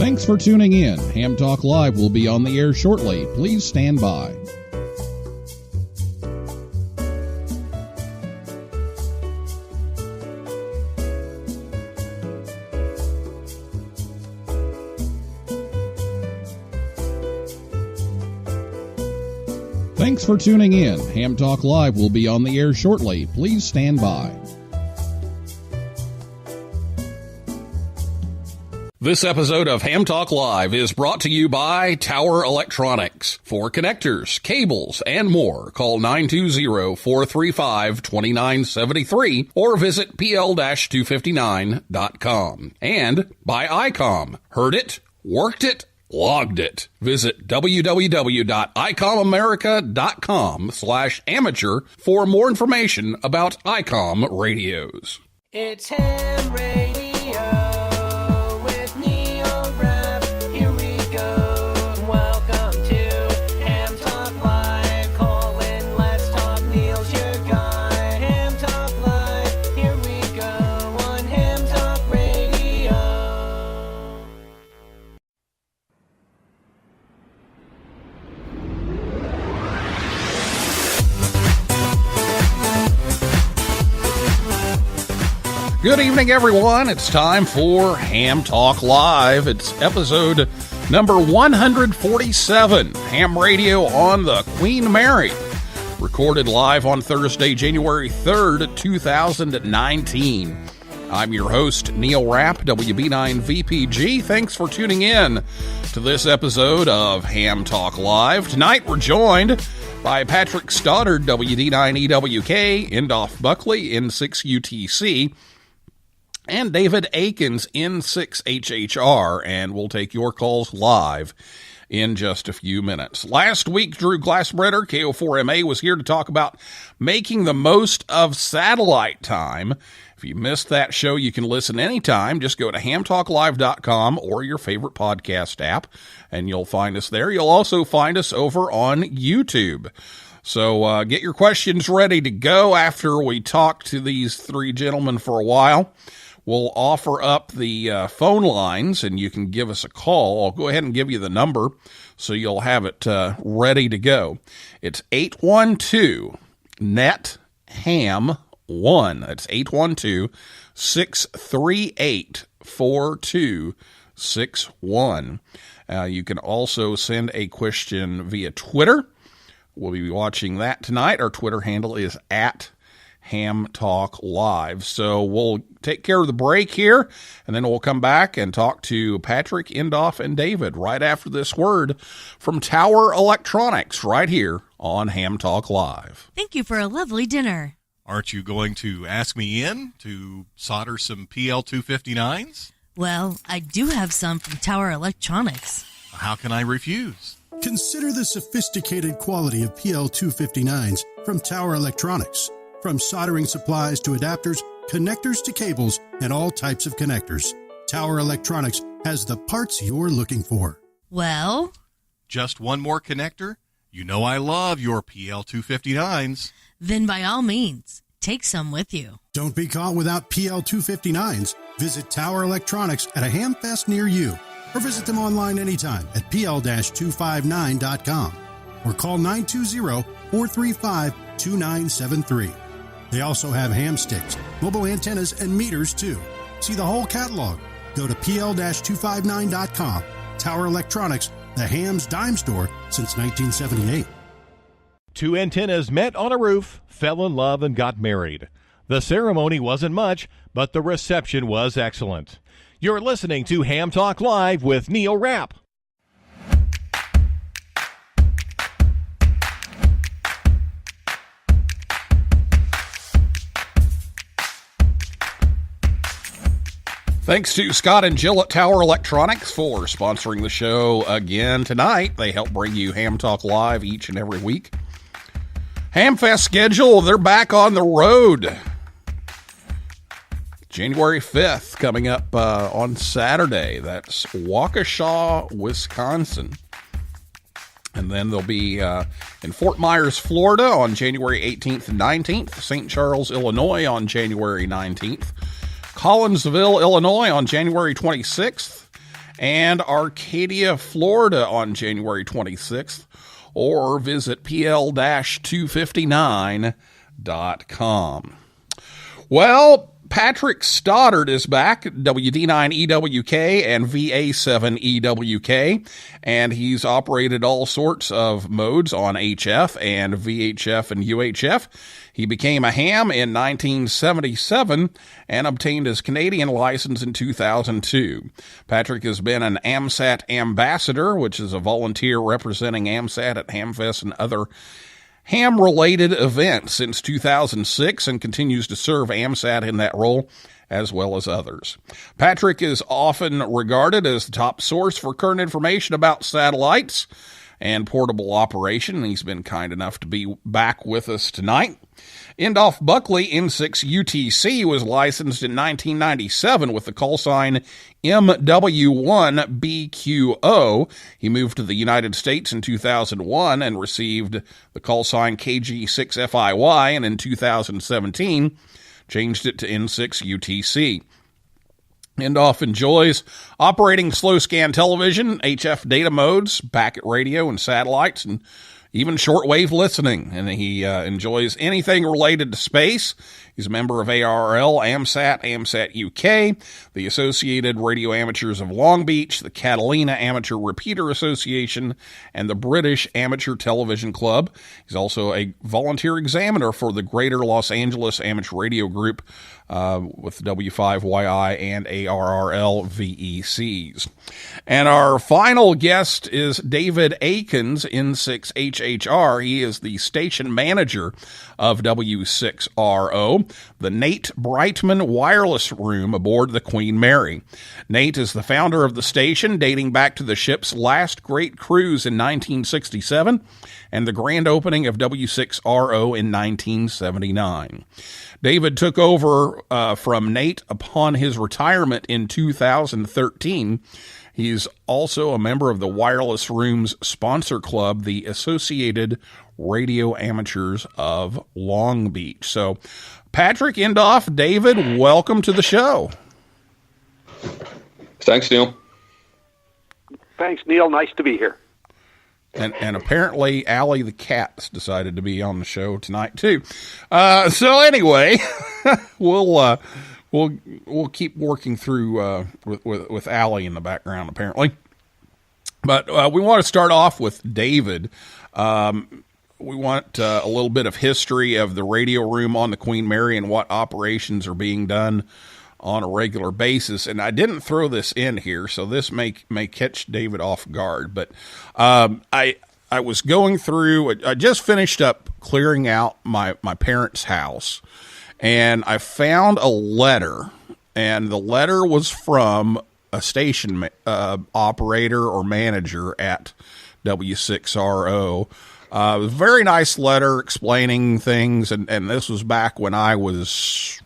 Thanks for tuning in. Ham Talk Live will be on the air shortly. Please stand by. Thanks for tuning in. Ham Talk Live will be on the air shortly. Please stand by. This episode of Ham Talk Live is brought to you by Tower Electronics. For connectors, cables, and more, call 920-435-2973 or visit pl-259.com. And by ICOM. Heard it, worked it, logged it. Visit www.icomamerica.com/amateur for more information about ICOM radios. It's Ham Radio. Good evening, everyone. It's time for Ham Talk Live. It's episode number 147, Ham Radio on the Queen Mary. Recorded live on Thursday, January 3rd, 2019. I'm your host, Neil Rapp, WB9VPG. Thanks for tuning in to this episode of Ham Talk Live. Tonight, we're joined by Patrick Stoddard, WD9EWK, Endaf Buckley, N6UTC, and David Akins N6HHR, and we'll take your calls live in just a few minutes. Last week, Drew Glassbrenner, KO4MA, was here to talk about making the most of satellite time. If you missed that show, you can listen anytime. Just go to hamtalklive.com or your favorite podcast app, and you'll find us there. You'll also find us over on YouTube. So get your questions ready to go after we talk to these three gentlemen for a while. We'll offer up the phone lines, and you can give us a call. I'll go ahead and give you the number so you'll have it ready to go. It's 812-NET-HAM-1. That's 812-638-4261. You can also send a question via Twitter. We'll be watching that tonight. Our Twitter handle is @Ham Talk Live. So we'll take care of the break here, and then we'll come back and talk to Patrick, Endaf, and David right after this word from Tower Electronics right here on Ham Talk Live. Thank you for a lovely dinner. Aren't you going to ask me in to solder some PL259s? Well, I do have some from Tower Electronics. How can I refuse? Consider the sophisticated quality of PL259s from Tower Electronics. From soldering supplies to adapters, connectors to cables, and all types of connectors, Tower Electronics has the parts you're looking for. Well? Just one more connector? You know I love your PL259s. Then by all means, take some with you. Don't be caught without PL259s. Visit Tower Electronics at a Hamfest near you, or visit them online anytime at pl-259.com, or call 920-435-2973. They also have ham sticks, mobile antennas, and meters, too. See the whole catalog. Go to pl-259.com. Tower Electronics, the ham's dime store since 1978. Two antennas met on a roof, fell in love, and got married. The ceremony wasn't much, but the reception was excellent. You're listening to Ham Talk Live with Neil Rapp. Thanks to Scott and Jill at Tower Electronics for sponsoring the show again tonight. They help bring you Ham Talk Live each and every week. Hamfest schedule, they're back on the road. January 5th, coming up on Saturday. That's Waukesha, Wisconsin. And then they'll be in Fort Myers, Florida on January 18th and 19th. St. Charles, Illinois on January 19th. Collinsville, Illinois on January 26th. and Arcadia, Florida on January 26th, or visit pl-259.com. Well, Patrick Stoddard is back, WD9EWK and VA7EWK, and he's operated all sorts of modes on HF and VHF and UHF. He became a ham in 1977 and obtained his Canadian license in 2002. Patrick has been an AMSAT ambassador, which is a volunteer representing AMSAT at HamFest and other ham-related events since 2006 and continues to serve AMSAT in that role as well as others. Patrick is often regarded as the top source for current information about satellites and portable operation, and he's been kind enough to be back with us tonight. Endaf Buckley N6HHR was licensed in 1997 with the call sign MW1BQO. He moved to the United States in 2001 and received the call sign KG6FIY, and in 2017 changed it to N6UTC. Endaf enjoys operating slow-scan television, HF data modes, packet radio, and satellites, and even shortwave listening, and he enjoys anything related to space. He's a member of ARL, AMSAT, AMSAT UK, the Associated Radio Amateurs of Long Beach, the Catalina Amateur Repeater Association, and the British Amateur Television Club. He's also a volunteer examiner for the Greater Los Angeles Amateur Radio Group with W5YI and ARRL VECs. And our final guest is David Akins N6HHR. He is the station manager of W6RO, the Nate Brightman Wireless Room aboard the Queen Mary. Nate is the founder of the station, dating back to the ship's last great cruise in 1967 and the grand opening of W6RO in 1979. David took over from Nate upon his retirement in 2013. He's also a member of the Wireless Room's sponsor club, the Associated Radio Amateurs of Long Beach. So, Patrick, Endaf, David, welcome to the show. Thanks, Neil. Thanks, Neil. Nice to be here. And apparently Allie the cat's decided to be on the show tonight too. So anyway, we'll keep working through with Allie in the background apparently. But we want to start off with David. We want a little bit of history of the radio room on the Queen Mary and what operations are being done on a regular basis. And I didn't throw this in here, so this may catch David off guard. But I was going through, I just finished up clearing out my parents' house, and I found a letter, and the letter was from a station operator or manager at W6RO. It was a very nice letter explaining things, and this was back when I was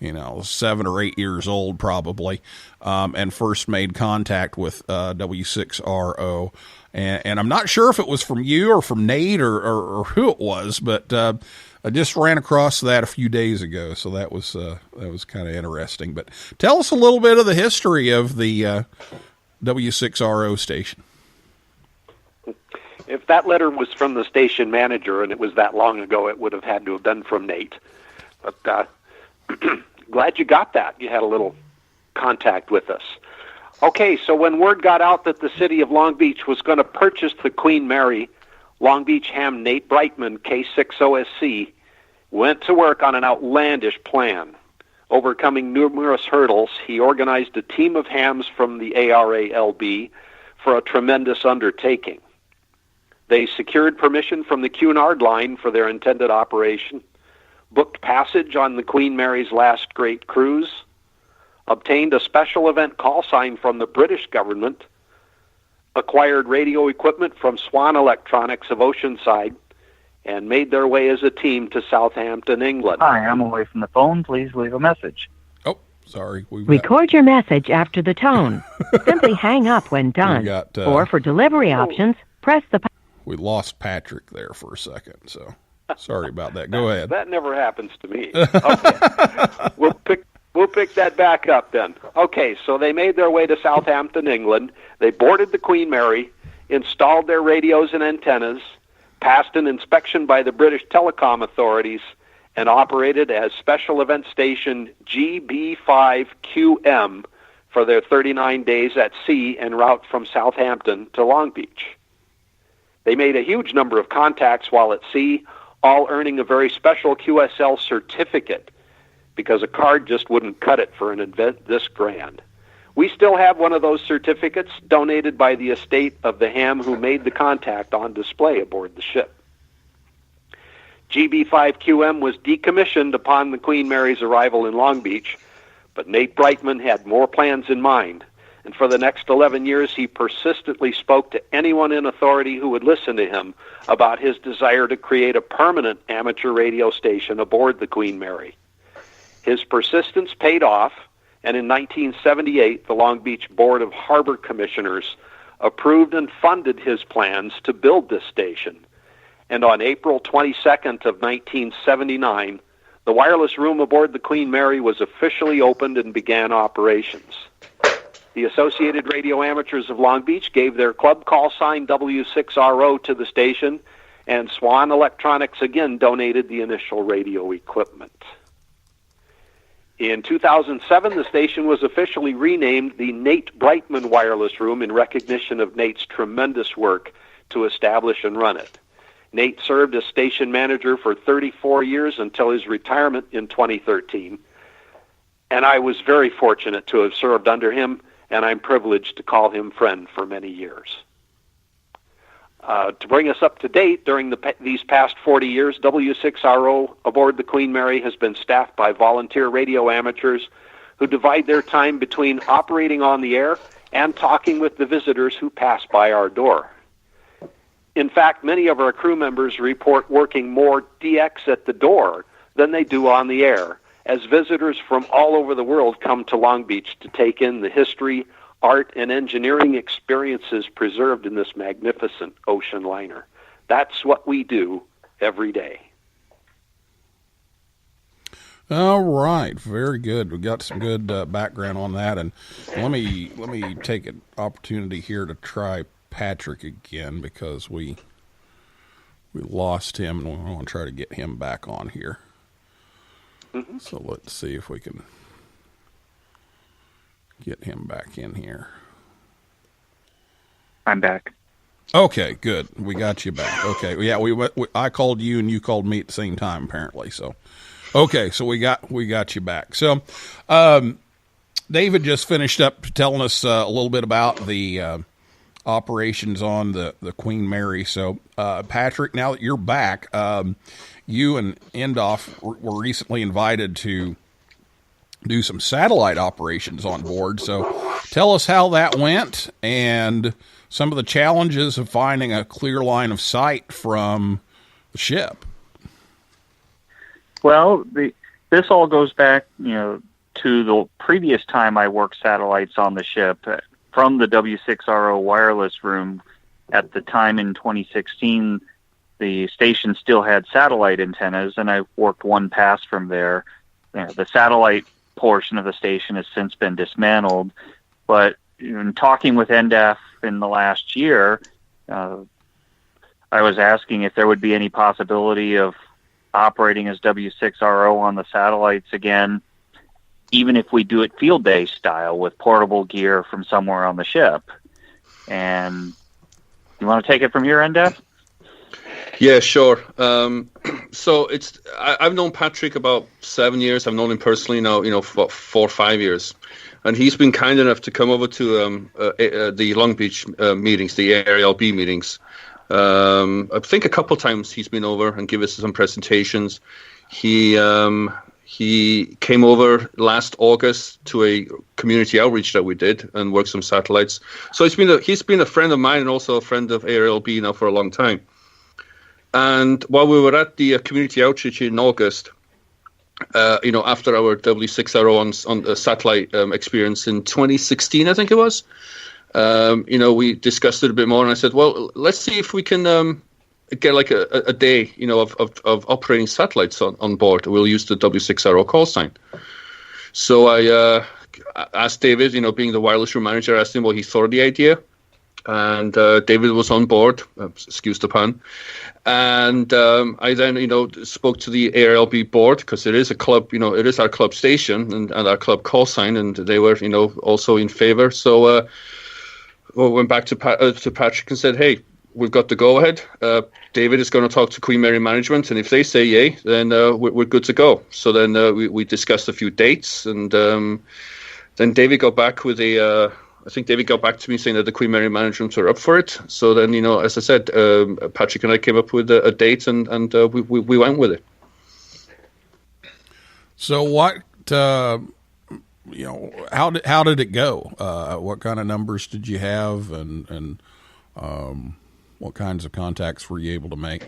7 or 8 years old probably, and first made contact with W6RO. And I'm not sure if it was from you or from Nate or who it was, but I just ran across that a few days ago, so that was kind of interesting. But tell us a little bit of the history of the W6RO station. If that letter was from the station manager and it was that long ago, it would have had to have been from Nate. But glad you got that. You had a little contact with us. Okay, so when word got out that the city of Long Beach was going to purchase the Queen Mary, Long Beach ham Nate Brightman K6OSC went to work on an outlandish plan. Overcoming numerous hurdles, he organized a team of hams from the ARALB for a tremendous undertaking. They secured permission from the Cunard Line for their intended operation, booked passage on the Queen Mary's last great cruise, obtained a special event call sign from the British government, acquired radio equipment from Swan Electronics of Oceanside, and made their way as a team to Southampton, England. Hi, I'm away from the phone. Please leave a message. Oh, sorry. Record your message after the tone. Simply hang up when done. Or for delivery options, press the... We lost Patrick there for a second, so sorry about that. Go ahead. That never happens to me. Okay. We'll We'll pick that back up then. Okay, so they made their way to Southampton, England. They boarded the Queen Mary, installed their radios and antennas, passed an inspection by the British Telecom authorities, and operated as Special Event Station GB5QM for their 39 days at sea en route from Southampton to Long Beach. They made a huge number of contacts while at sea, all earning a very special QSL certificate, because a card just wouldn't cut it for an event this grand. We still have one of those certificates donated by the estate of the ham who made the contact on display aboard the ship. GB5QM was decommissioned upon the Queen Mary's arrival in Long Beach, but Nate Brightman had more plans in mind, and for the next 11 years he persistently spoke to anyone in authority who would listen to him about his desire to create a permanent amateur radio station aboard the Queen Mary. His persistence paid off, and in 1978 the Long Beach Board of Harbor Commissioners approved and funded his plans to build this station. And on April 22nd of 1979, the wireless room aboard the Queen Mary was officially opened and began operations. The Associated Radio Amateurs of Long Beach gave their club call sign W6RO to the station, and Swan Electronics again donated the initial radio equipment. In 2007, the station was officially renamed the Nate Brightman Wireless Room in recognition of Nate's tremendous work to establish and run it. Nate served as station manager for 34 years until his retirement in 2013, and I was very fortunate to have served under him, and I'm privileged to call him friend for many years. To bring us up to date, during these past 40 years, W6RO aboard the Queen Mary has been staffed by volunteer radio amateurs who divide their time between operating on the air and talking with the visitors who pass by our door. In fact, many of our crew members report working more DX at the door than they do on the air, as visitors from all over the world come to Long Beach to take in the history, art, and engineering experiences preserved in this magnificent ocean liner. That's what we do every day. All right, very good. We got some good background on that, and let me take an opportunity here to try Patrick again, because we lost him, and we want to try to get him back on here. Mm-hmm. So let's see if we can get him back in here. I'm back. Okay, good. We got you back. Okay, yeah, I called you and you called me at the same time, apparently. So, okay, so we got you back. So, David just finished up telling us a little bit about the operations on the Queen Mary. So, Patrick, now that you're back, you and Endaf were recently invited to do some satellite operations on board. So tell us how that went and some of the challenges of finding a clear line of sight from the ship. Well, this all goes back, to the previous time I worked satellites on the ship from the W6RO wireless room. At the time in 2016, the station still had satellite antennas, and I worked one pass from there. The satellite portion of the station has since been dismantled, but in talking with Endaf in the last year, I was asking if there would be any possibility of operating as W6RO on the satellites again, even if we do it field-based style with portable gear from somewhere on the ship. And you want to take it from here, Endaf? Yeah, sure. So I've known Patrick about 7 years. I've known him personally now, for 4 or 5 years. And he's been kind enough to come over to the Long Beach meetings, the ARLB meetings. I think a couple of times he's been over and give us some presentations. He came over last August to a community outreach that we did and worked some satellites. So he's been a friend of mine and also a friend of ARLB now for a long time. And while we were at the community outreach in August, after our W6RO on the satellite experience in 2016, I think it was, we discussed it a bit more. And I said, well, let's see if we can get like a day, of operating satellites on board. We'll use the W6RO call sign. So I asked David, being the wireless room manager, I asked him what he thought of the idea. And David was on board, excuse the pun. And I then, spoke to the ARLB board, because it is a club, it is our club station and our club call sign, and they were, also in favor. So we went back to Patrick and said, hey, we've got the go-ahead. David is going to talk to Queen Mary management, and if they say yay, then we're good to go. So then we discussed a few dates, and then David got back with I think David got back to me saying that the Queen Mary management are up for it. So then, as I said, Patrick and I came up with a date, and we went with it. So what, how did it go? What kind of numbers did you have, and what kinds of contacts were you able to make?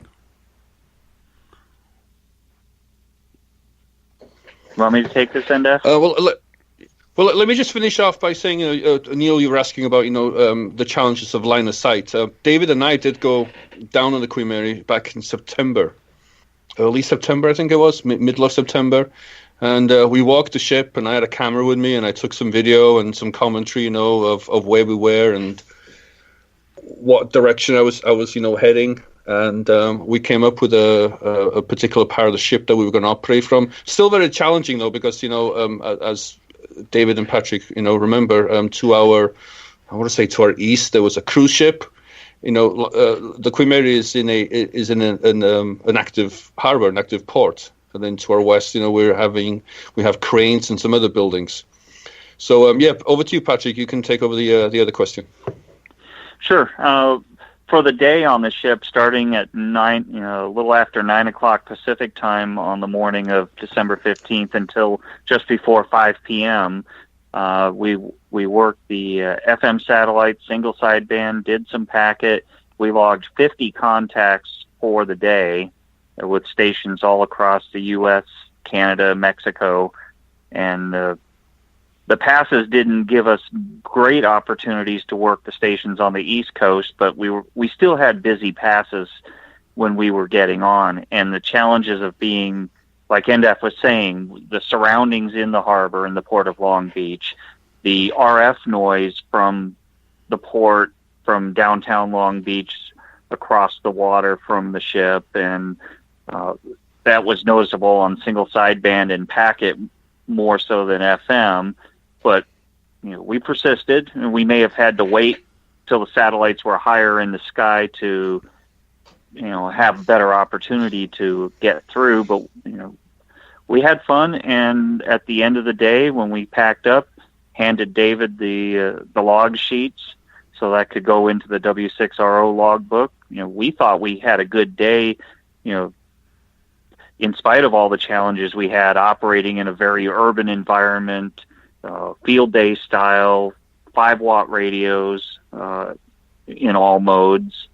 Want me to take this, Endaf? Well, let me just finish off by saying, Neil, you were asking about, the challenges of line of sight. David and I did go down on the Queen Mary back in September, early September, I think it was, middle of September. And we walked the ship, and I had a camera with me, and I took some video and some commentary, of where we were and what direction I was heading. And we came up with a particular part of the ship that we were going to operate from. Still very challenging, though, because, as David and Patrick, remember, to our east, there was a cruise ship. The Queen Mary is in an active harbor, an active port, and then to our west, we have cranes and some other buildings. So over to you, Patrick. You can take over the other question. Sure. For the day on the ship, starting at 9, a little after 9 o'clock Pacific time on the morning of December 15th until just before 5 p.m., we worked the FM satellite single sideband, did some packet. We logged 50 contacts for the day with stations all across the U.S., Canada, Mexico, and the passes didn't give us great opportunities to work the stations on the East Coast, but we still had busy passes when we were getting on. And the challenges of being, like Endaf was saying, the surroundings in the harbor in the port of Long Beach, the RF noise from the port, from downtown Long Beach across the water from the ship, and that was noticeable on single sideband and packet more so than FM. But we persisted, and we may have had to wait till the satellites were higher in the sky to have better opportunity to get through. But we had fun, and at the end of the day, when we packed up, handed David the log sheets so that could go into the W6RO logbook. We thought we had a good day. In spite of all the challenges we had operating in a very urban environment. Field day style, 5-watt radios in all modes.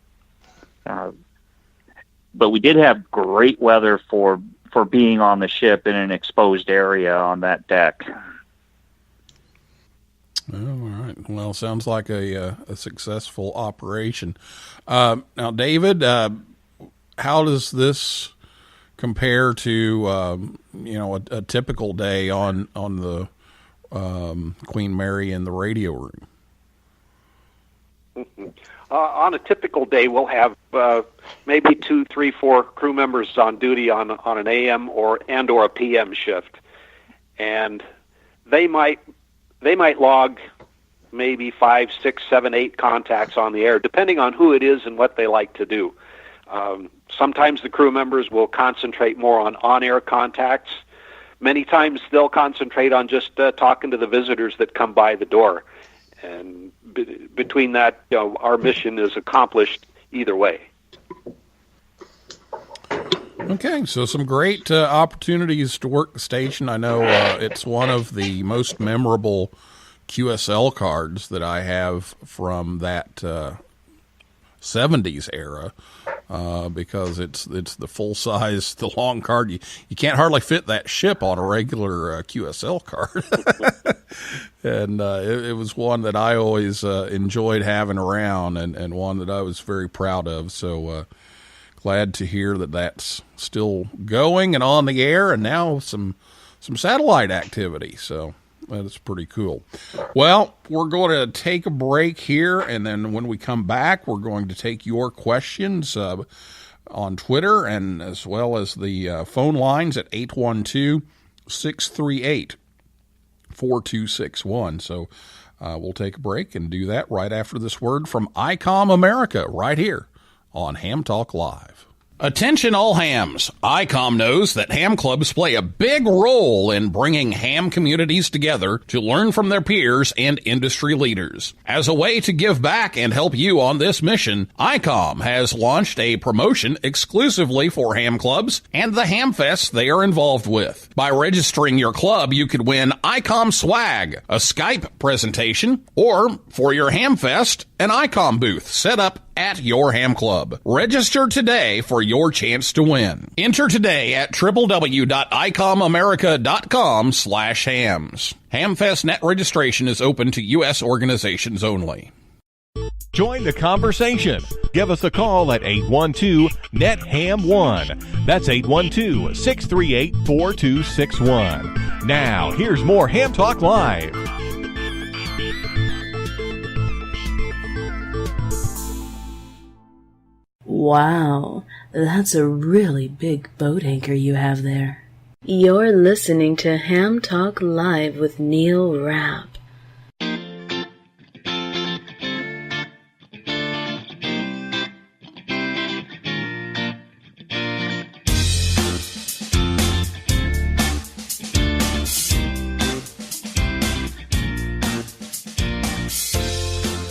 But we did have great weather for being on the ship in an exposed area on that deck. All right. Well, sounds like a successful operation. Now, David, how does this compare to a typical day on the Queen Mary in the radio room? On a typical day, we'll have maybe 2, 3, 4 crew members on duty on an AM or a PM shift, and they might log maybe 5, 6, 7, 8 contacts on the air, depending on who it is and what they like to do. Sometimes the crew members will concentrate more on-air contacts. Many times they'll concentrate on just talking to the visitors that come by the door. And between that, our mission is accomplished either way. Okay, so some great opportunities to work the station. I know it's one of the most memorable QSL cards that I have from that 70s era, because it's the full size, the long card. You can't hardly fit that ship on a regular QSL card. And it was one that I always enjoyed having around, and one that I was very proud of. So glad to hear that that's still going and on the air, and now some satellite activity. So that's pretty cool. Well, we're going to take a break here, and then when we come back, we're going to take your questions on Twitter and as well as the phone lines at 812-638-4261. So we'll take a break and do that right after this word from ICOM America right here on Ham Talk Live. Attention all hams. ICOM knows that ham clubs play a big role in bringing ham communities together to learn from their peers and industry leaders. As a way to give back and help you on this mission, ICOM has launched a promotion exclusively for ham clubs and the ham fests they are involved with. By registering your club, you could win ICOM swag, a Skype presentation, or for your ham fest, an ICOM booth set up at your ham club. Register today for your chance to win. Enter today at www.icomamerica.com/hams. Hamfest net registration is open to U.S. organizations only. Join the conversation. Give us a call at 812-NET-HAM1. That's 812-638-4261. Now, here's more Ham Talk Live. Wow, that's a really big boat anchor you have there. You're listening to Ham Talk Live with Neil Rapp.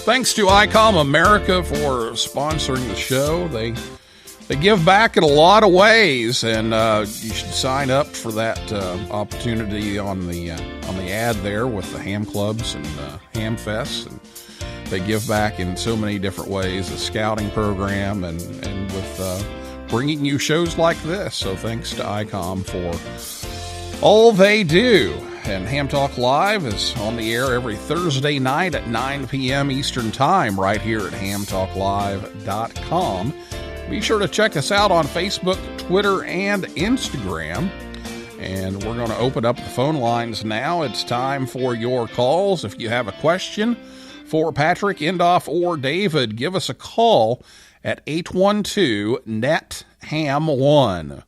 Thanks to ICOM America for sponsoring the show. They give back in a lot of ways, and you should sign up for that opportunity on the ad there with the ham clubs and ham fests. And they give back in so many different ways, the scouting program and with bringing you shows like this. So thanks to ICOM for all they do. And Ham Talk Live is on the air every Thursday night at 9 p.m. Eastern Time right here at hamtalklive.com. Be sure to check us out on Facebook, Twitter, and Instagram. And we're going to open up the phone lines now. It's time for your calls. If you have a question for Patrick, Endaf, or David, give us a call at 812-NET-HAM1.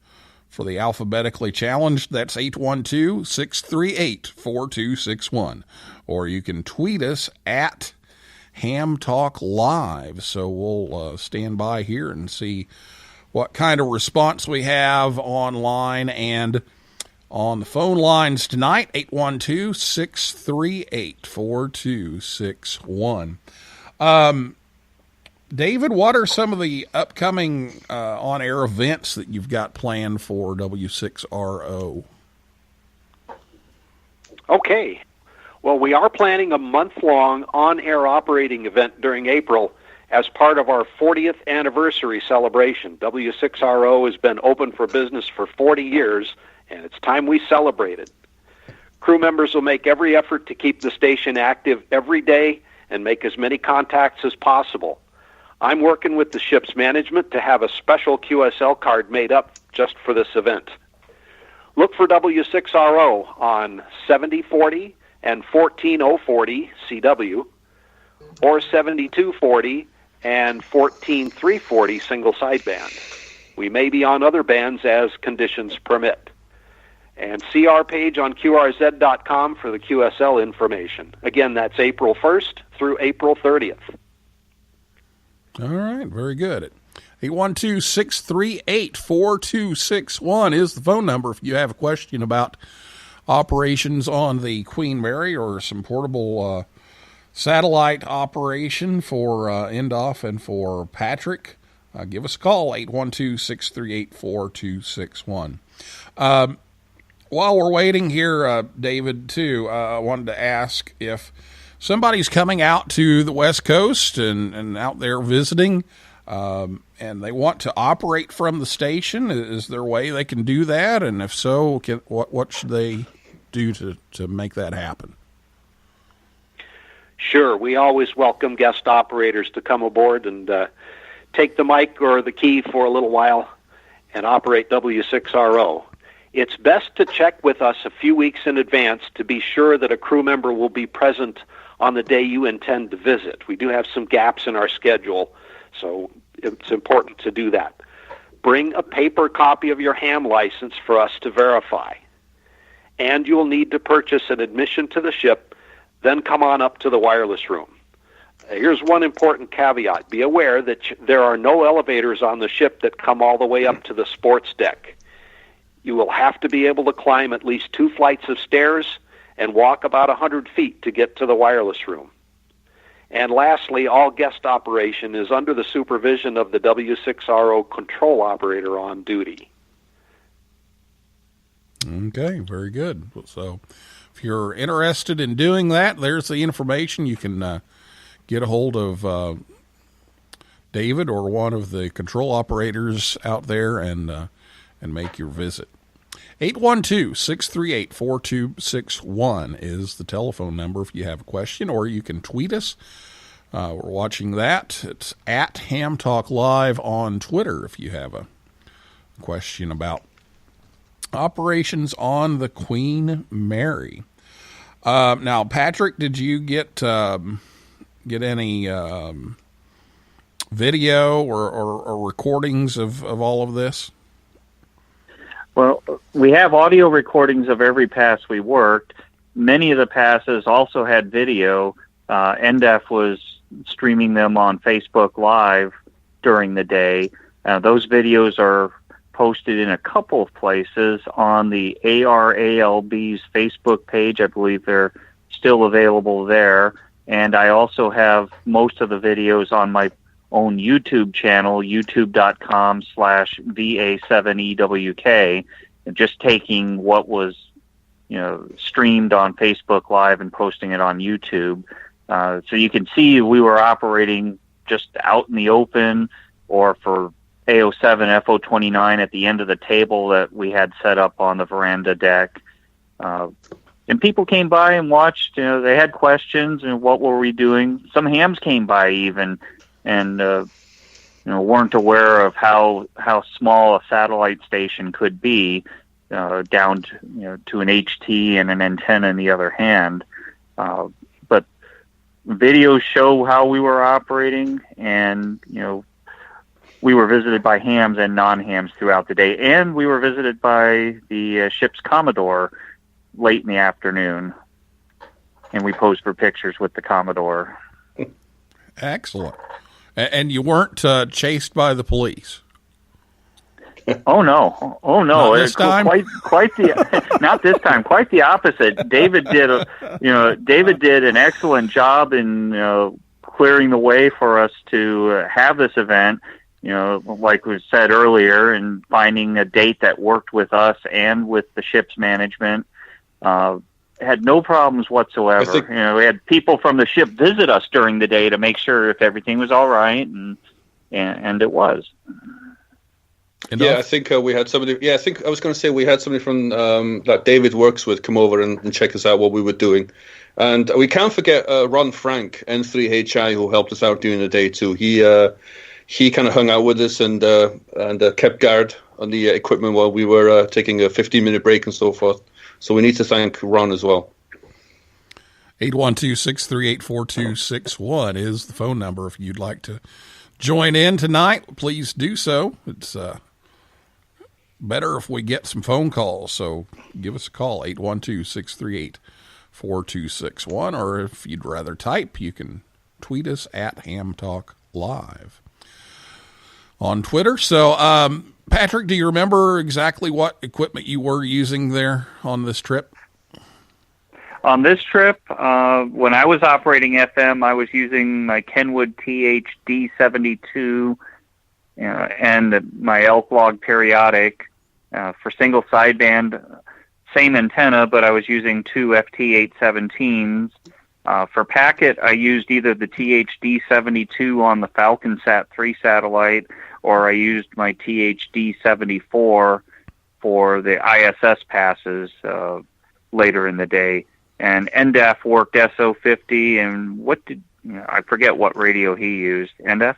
For the alphabetically challenged, that's 812-638-4261. Or you can tweet us at Ham Talk Live. So we'll stand by here and see what kind of response we have online and on the phone lines tonight, 812-638-4261. David, what are some of the upcoming on-air events that you've got planned for W6RO? Okay. Well, we are planning a month-long on-air operating event during April as part of our 40th anniversary celebration. W6RO has been open for business for 40 years, and it's time we celebrated. Crew members will make every effort to keep the station active every day and make as many contacts as possible. I'm working with the ship's management to have a special QSL card made up just for this event. Look for W6RO on 7040 and 14040 CW, or 7240 and 14340 single sideband. We may be on other bands as conditions permit. And see our page on QRZ.com for the QSL information. Again, that's April 1st through April 30th. All right, very good. 812-638-4261 is the phone number if you have a question about operations on the Queen Mary or some portable satellite operation for Endaf and for Patrick. Give us a call, 812-638-4261. While we're waiting here, David, too, I wanted to ask if somebody's coming out to the West Coast and out there visiting, and they want to operate from the station. Is there a way they can do that? And if so, what should they do to make that happen? Sure. We always welcome guest operators to come aboard and take the mic or the key for a little while and operate W6RO. It's best to check with us a few weeks in advance to be sure that a crew member will be present on the day you intend to visit. We do have some gaps in our schedule, so it's important to do that. Bring a paper copy of your ham license for us to verify. And you'll need to purchase an admission to the ship, then come on up to the wireless room. Here's one important caveat. Be aware that there are no elevators on the ship that come all the way up to the sports deck. You will have to be able to climb at least 2 flights of stairs and walk about 100 feet to get to the wireless room. And lastly, all guest operation is under the supervision of the W6RO control operator on duty. Okay, very good. So if you're interested in doing that, there's the information. You can get a hold of David or one of the control operators out there and make your visit. 812-638-4261 is the telephone number if you have a question, or you can tweet us. We're watching that. It's at Ham Talk Live on Twitter if you have a question about operations on the Queen Mary. Now, Patrick, did you get any video or recordings of all of this? Well, we have audio recordings of every pass we worked. Many of the passes also had video. Endaf was streaming them on Facebook Live during the day. Those videos are posted in a couple of places on the ARALB's Facebook page. I believe they're still available there. And I also have most of the videos on my own YouTube channel, youtube.com/VA7EWK, just taking what was, streamed on Facebook Live and posting it on YouTube. So you can see we were operating just out in the open, or for AO7 FO29 at the end of the table that we had set up on the veranda deck. And people came by and watched. They had questions and what were we doing. Some hams came by even, and weren't aware of how small a satellite station could be, down to an HT and an antenna in the other hand. But videos show how we were operating, and we were visited by hams and non-hams throughout the day, and we were visited by the ship's Commodore late in the afternoon, and we posed for pictures with the Commodore. Excellent. And you weren't chased by the police? Oh no! Not this time? Quite the not this time. Quite the opposite. David did an excellent job in clearing the way for us to have this event. Like we said earlier, and finding a date that worked with us and with the ship's management. Had no problems whatsoever. We had people from the ship visit us during the day to make sure if everything was all right, and it was. Yeah, I think we had somebody. Yeah, I think I was going to say we had somebody from that David works with come over and check us out what we were doing, and we can't forget Ron Frank N6HHR who helped us out during the day too. He kind of hung out with us and kept guard on the equipment while we were taking a 15-minute break and so forth. So we need to thank Ron as well. 812-638-4261 is the phone number. If you'd like to join in tonight, please do so. It's better if we get some phone calls, so give us a call, 812-638-4261, or if you'd rather type, you can tweet us at Ham Talk Live on Twitter. So, Patrick, do you remember exactly what equipment you were using there on this trip? On this trip, when I was operating FM, I was using my Kenwood THD72 and my Elk Log periodic. For single sideband, same antenna, but I was using two FT817s. For packet, I used either the THD72 on the Falcon Sat 3 satellite, or I used my THD74 for the ISS passes later in the day. And Endaf worked SO50, and I forget what radio he used. Endaf?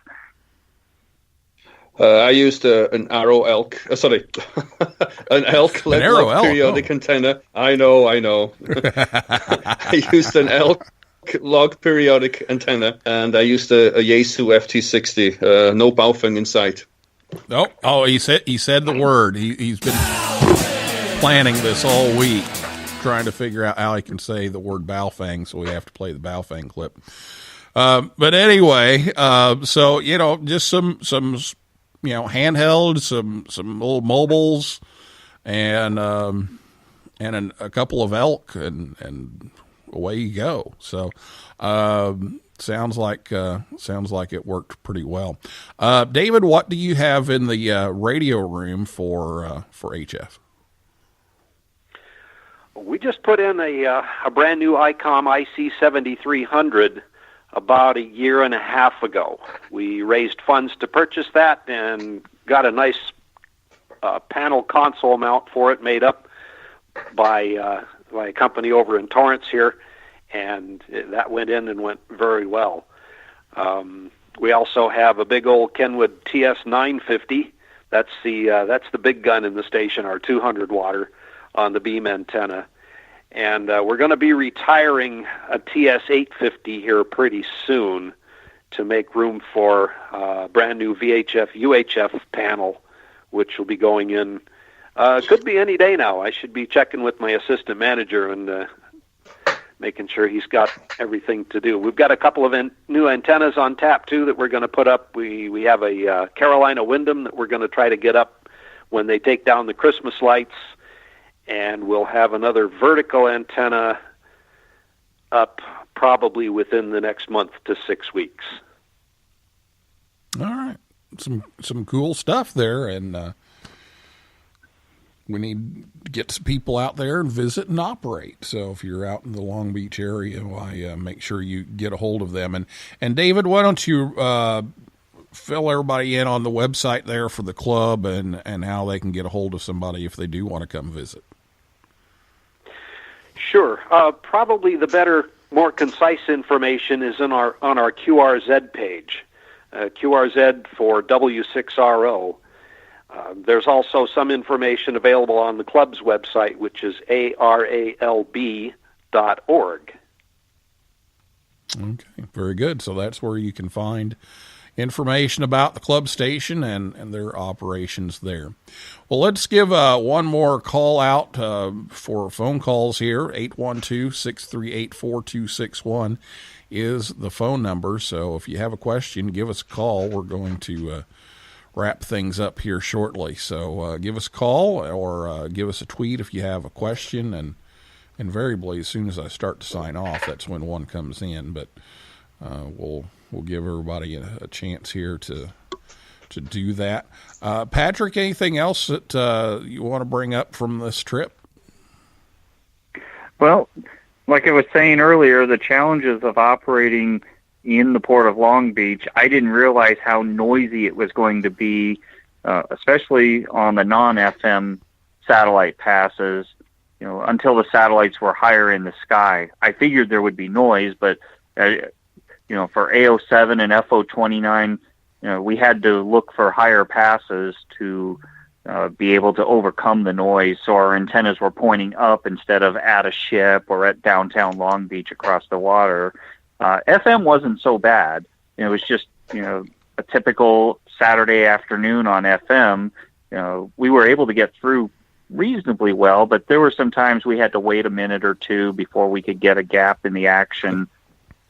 I used an arrow elk. An elk log periodic antenna. I know. I used an elk log periodic antenna, and I used a Yaesu FT60. No Baofeng in sight. Oh, he said the word. He's been planning this all week, trying to figure out how he can say the word Baofeng, so we have to play the Baofeng clip. But anyway, so just some handheld, some little mobiles, and a couple of elk, and away you go. So sounds like it worked pretty well. David, what do you have in the radio room for HF? We just put in a brand new ICOM IC7300 about a year and a half ago. We raised funds to purchase that and got a nice panel console mount for it made up by a company over in Torrance here, and that went in and went very well. We also have a big old Kenwood TS950. That's the big gun in the station, our 200 watter on the beam antenna. And we're going to be retiring a TS850 here pretty soon to make room for a brand new VHF UHF panel, which will be going in. Could be any day now. I should be checking with my assistant manager and making sure he's got everything to do. We've got a couple of new antennas on tap, too, that we're going to put up. We have a Carolina Windham that we're going to try to get up when they take down the Christmas lights. And we'll have another vertical antenna up probably within the next month to 6 weeks. All right. Some cool stuff there, and we need to get some people out there and visit and operate. So if you're out in the Long Beach area, make sure you get a hold of them. And David, why don't you fill everybody in on the website there for the club and how they can get a hold of somebody if they do want to come visit? Sure. Probably the better, more concise information is on our QRZ page, QRZ for W6RO. There's also some information available on the club's website, which is aralb.org. Okay, very good. So that's where you can find information about the club station and their operations there. Well, let's give one more call out for phone calls here. 812-638-4261 is the phone number. So if you have a question, give us a call. We're going to wrap things up here shortly. So give us a call or give us a tweet if you have a question. And invariably, as soon as I start to sign off, that's when one comes in. But we'll give everybody a chance here to do that. Patrick, anything else that you want to bring up from this trip? Well, like I was saying earlier, the challenges of operating in the Port of Long Beach, I didn't realize how noisy it was going to be, especially on the non-FM satellite passes, until the satellites were higher in the sky. I figured there would be noise, but for AO7 and FO29, we had to look for higher passes to be able to overcome the noise. So our antennas were pointing up instead of at a ship or at downtown Long Beach across the water. FM wasn't so bad. It was just, a typical Saturday afternoon on FM. We were able to get through reasonably well, but there were some times we had to wait a minute or two before we could get a gap in the action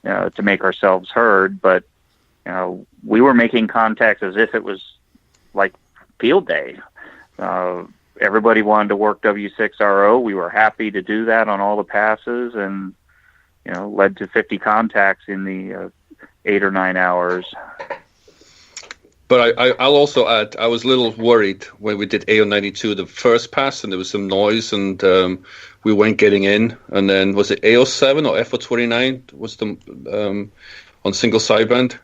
to make ourselves heard. But we were making contacts as if it was like field day. Everybody wanted to work W6RO. We were happy to do that on all the passes, and led to 50 contacts in the 8 or 9 hours. But I'll also add, I was a little worried when we did AO92 the first pass, and there was some noise, and we weren't getting in. And then was it AO7 or FO29 was the on single sideband?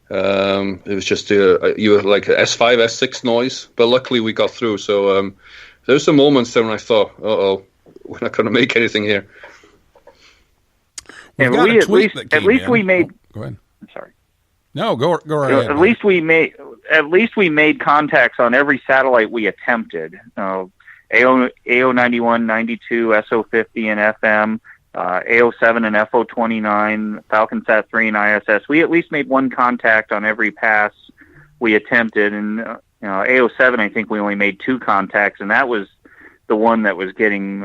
It was just you were like S5, S6 noise, but luckily we got through. So there were some moments there when I thought, we're not going to make anything here. And we at least we made. Go ahead. I'm sorry. No, go ahead. At least we made at least we made contacts on every satellite we attempted. AO 91, 92, SO 50, and FM, AO 7 and FO 29, FalconSat 3 and ISS. We at least made one contact on every pass we attempted, and AO 7, I think we only made 2 contacts, and that was the one that was getting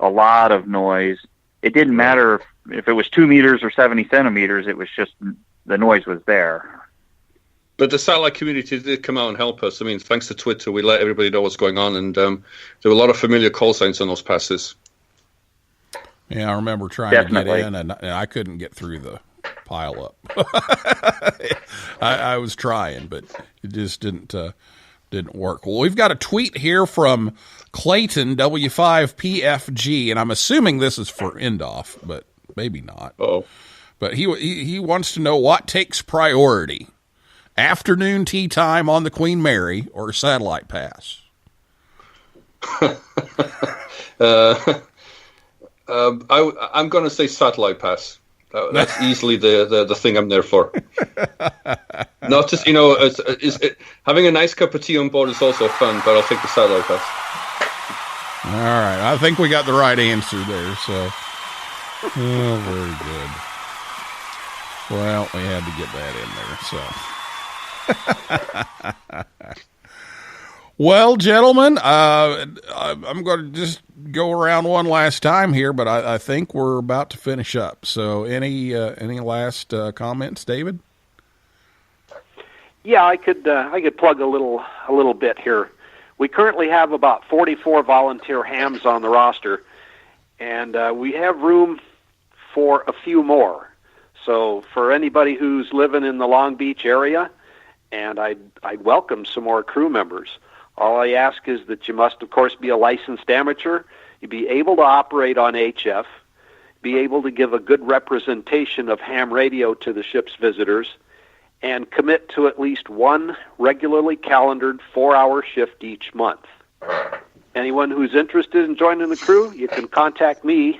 a lot of noise. It didn't matter if it was 2 meters or 70 centimeters. It was just the noise was there. But the satellite community did come out and help us. I mean, thanks to Twitter, we let everybody know what's going on, and there were a lot of familiar call signs on those passes. Yeah, I remember trying to get in, and I couldn't get through the pile up. I was trying, but it just didn't work. Well, we've got a tweet here from Clayton W5PFG, and I'm assuming this is for Endaf, but maybe not. Oh, but he wants to know what takes priority: afternoon tea time on the Queen Mary or satellite pass? I'm going to say satellite pass. That's easily the thing I'm there for. Not just, having a nice cup of tea on board is also fun, but I'll take the satellite pass. All right. I think we got the right answer there. So, very good. Well, we had to get that in there. So, well, gentlemen, I'm going to just go around one last time here, but I think we're about to finish up. So, any last comments, David? Yeah, I could plug a little bit here. We currently have about 44 volunteer hams on the roster, and we have room for a few more. So for anybody who's living in the Long Beach area, and I'd welcome some more crew members. All I ask is that you must, of course, be a licensed amateur. You be able to operate on HF, be able to give a good representation of ham radio to the ship's visitors, and commit to at least one regularly calendared 4-hour shift each month. Anyone who's interested in joining the crew, you can contact me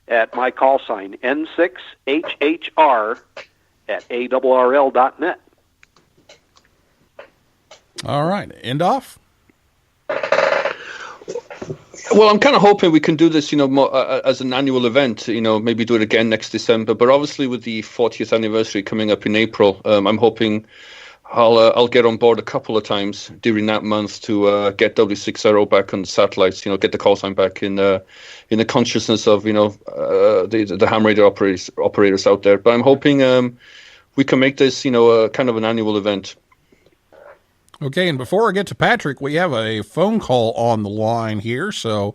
at my call sign, N6HHR at ARRL.net. All right. Endaf? Well, I'm kind of hoping we can do this, as an annual event, maybe do it again next December. But obviously with the 40th anniversary coming up in April, I'm hoping I'll get on board a couple of times during that month to get W6RO back on the satellites, get the call sign back in the consciousness of, the ham radio operators out there. But I'm hoping we can make this, kind of an annual event. Okay, and before I get to Patrick, we have a phone call on the line here, so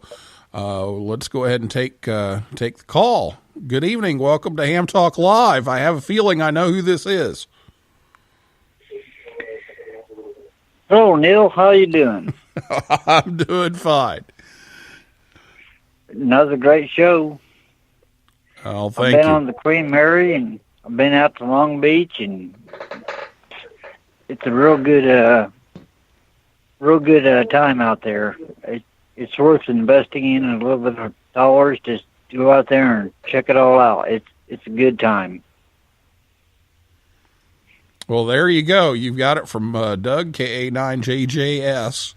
let's go ahead and take the call. Good evening. Welcome to Ham Talk Live. I have a feeling I know who this is. Hello, Neil. How you doing? I'm doing fine. Another great show. Oh, thank you. I've been on the Queen Mary, and I've been out to Long Beach, and it's a real good time out there. It's worth investing in a little bit of dollars to go out there and check it all out. It's a good time. Well, there you go. You've got it from Doug, KA9JJS,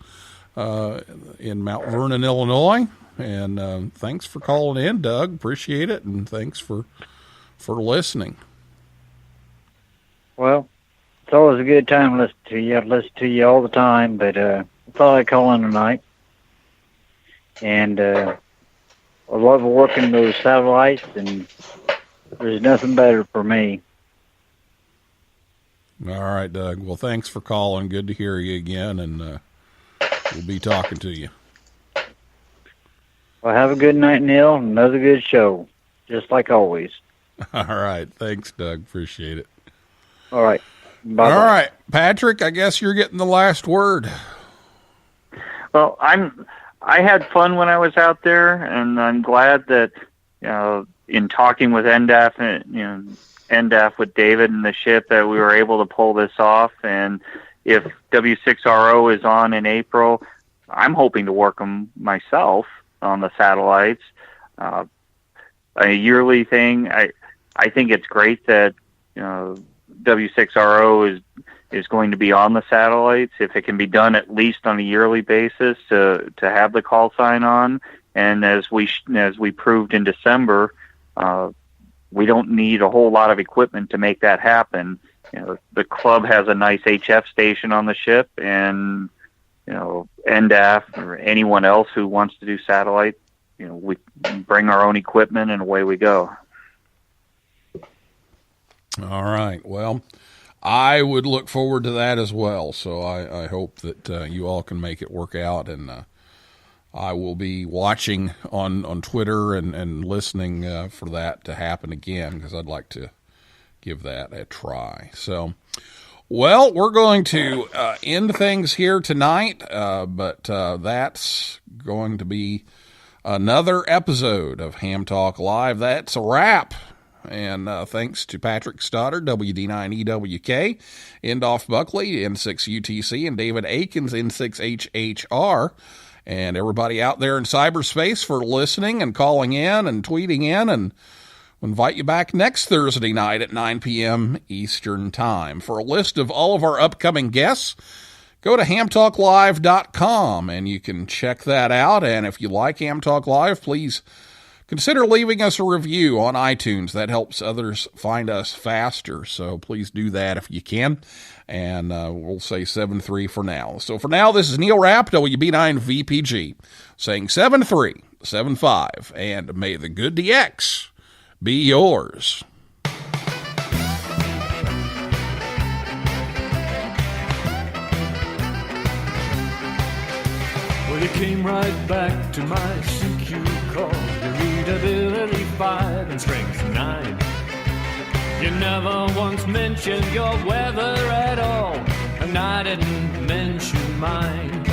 in Mount Vernon, Illinois. And thanks for calling in, Doug. Appreciate it, and thanks for listening. Well, it's always a good time listening to you. I listen to you all the time, but I thought I'd call in tonight. And I love working those satellites, and there's nothing better for me. All right, Doug. Well, thanks for calling. Good to hear you again, and we'll be talking to you. Well, have a good night, Neil. Another good show, just like always. All right. Thanks, Doug. Appreciate it. All right. Bye-bye. All right, Patrick, I guess you're getting the last word. Well, I had fun when I was out there, and I'm glad that, in talking with Endaf, Endaf with David and the ship, that we were able to pull this off. And if W6RO is on in April, I'm hoping to work them myself on the satellites. A yearly thing. I think it's great that, W6RO is going to be on the satellites. If it can be done at least on a yearly basis to have the call sign on, and as we proved in December, we don't need a whole lot of equipment to make that happen. The club has a nice HF station on the ship, and Endaf or anyone else who wants to do satellite, we bring our own equipment and away we go. All right. Well, I would look forward to that as well. So I hope that you all can make it work out, and I will be watching on Twitter and listening for that to happen again, because I'd like to give that a try. So, well, we're going to end things here tonight, but that's going to be another episode of Ham Talk Live. That's a wrap. And thanks to Patrick Stoddard, WD9EWK, Endaf Buckley, N6UTC, and David Akins N6HHR, and everybody out there in cyberspace for listening and calling in and tweeting in, and we'll invite you back next Thursday night at 9 p.m. Eastern Time. For a list of all of our upcoming guests, go to hamtalklive.com, and you can check that out. And if you like Ham Talk Live, please consider leaving us a review on iTunes. That helps others find us faster, so please do that if you can. And we'll say 7-3 for now. So for now, this is Neil Rapp, WB9VPG, saying 7-3, 7-5, and may the good DX be yours. Well, you came right back to my CQ call. Your readability 5 and strength 9. You never once mentioned your weather at all, and I didn't mention mine.